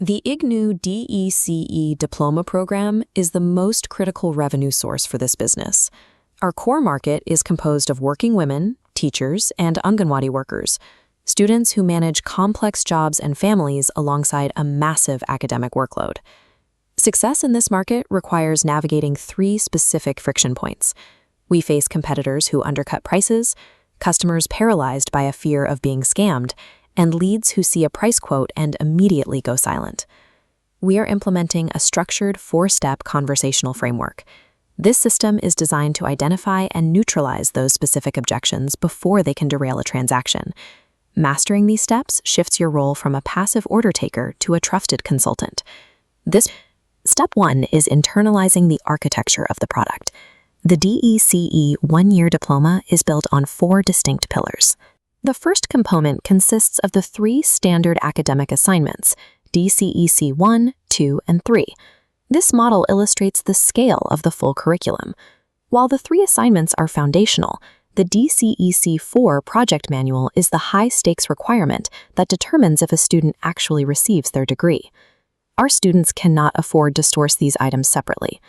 The Ignou DECE diploma program is the most critical revenue source for this business. Our core market is composed of working women, teachers, and Anganwadi workers, students who manage complex jobs and families alongside a massive academic workload. Success in this market requires navigating three specific friction points. We face competitors who undercut prices, customers paralyzed by a fear of being scammed, and leads who see a price quote and immediately go silent. We are implementing a structured four-step conversational framework. This system is designed to identify and neutralize those specific objections before they can derail a transaction. Mastering these steps shifts your role from a passive order taker to a trusted consultant. Step 1 is internalizing the architecture of the product. The DECE one-year diploma is built on 4 distinct pillars. The first component consists of the 3 standard academic assignments, DCEC 1, 2, and 3. This model illustrates the scale of the full curriculum. While the 3 assignments are foundational, the DCEC 4 project manual is the high-stakes requirement that determines if a student actually receives their degree. Our students cannot afford to source these items separately.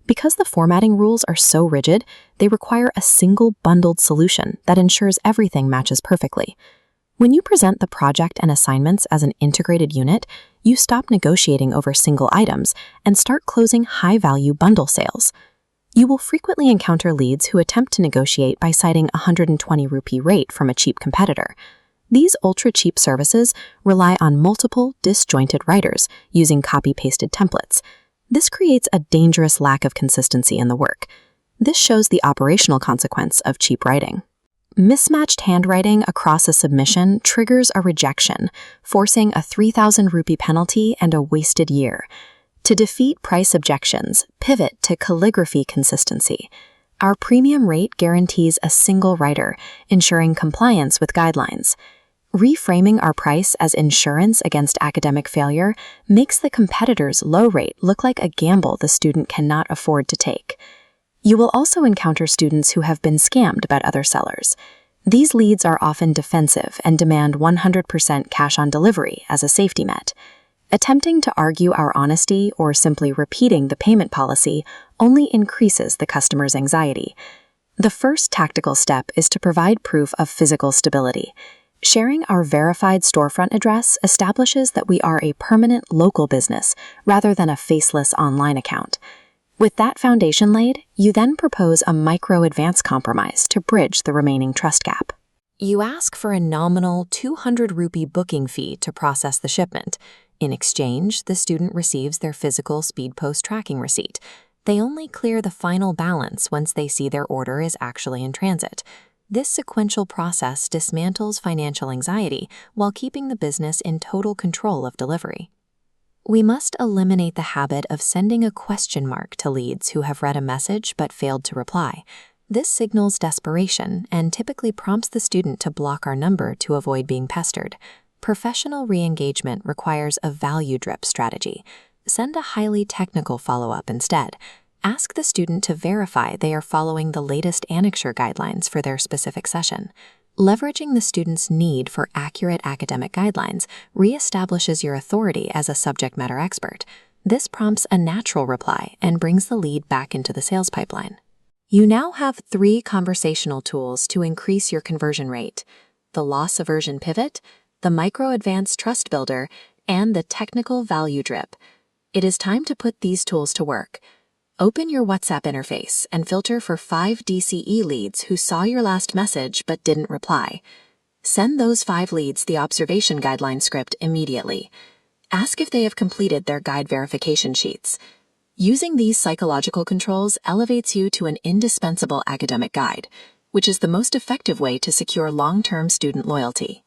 Because the formatting rules are so rigid, they require a single bundled solution that ensures everything matches perfectly. When you present the project and assignments as an integrated unit, you stop negotiating over single items and start closing high-value bundle sales. You will frequently encounter leads who attempt to negotiate by citing a 120 rupee rate from a cheap competitor. These ultra-cheap services rely on multiple, disjointed writers using copy-pasted templates. This creates a dangerous lack of consistency in the work. This shows the operational consequence of cheap writing. Mismatched handwriting across a submission triggers a rejection, forcing a 3,000 rupee penalty and a wasted year. To defeat price objections, pivot to calligraphy consistency. Our premium rate guarantees a single writer, ensuring compliance with guidelines. Reframing our price as insurance against academic failure makes the competitor's low rate look like a gamble the student cannot afford to take. You will also encounter students who have been scammed by other sellers. These leads are often defensive and demand 100% cash on delivery as a safety net. Attempting to argue our honesty or simply repeating the payment policy only increases the customer's anxiety. The first tactical step is to provide proof of physical stability. Sharing our verified storefront address establishes that we are a permanent local business rather than a faceless online account. With that foundation laid, you then propose a micro-advance compromise to bridge the remaining trust gap. You ask for a nominal 200 rupee booking fee to process the shipment. In exchange, the student receives their physical speed post tracking receipt. They only clear the final balance once they see their order is actually in transit. This sequential process dismantles financial anxiety while keeping the business in total control of delivery. We must eliminate the habit of sending a question mark to leads who have read a message but failed to reply. This signals desperation and typically prompts the student to block our number to avoid being pestered. Professional re-engagement requires a value drip strategy. Send a highly technical follow-up instead. Ask the student to verify they are following the latest annexure guidelines for their specific session. Leveraging the student's need for accurate academic guidelines reestablishes your authority as a subject matter expert. This prompts a natural reply and brings the lead back into the sales pipeline. You now have 3 conversational tools to increase your conversion rate: the loss aversion pivot, the micro-advance trust builder, and the technical value drip. It is time to put these tools to work. Open your WhatsApp interface and filter for 5 DCE leads who saw your last message but didn't reply. Send those 5 leads the observation guideline script immediately. Ask if they have completed their guide verification sheets. Using these psychological controls elevates you to an indispensable academic guide, which is the most effective way to secure long-term student loyalty.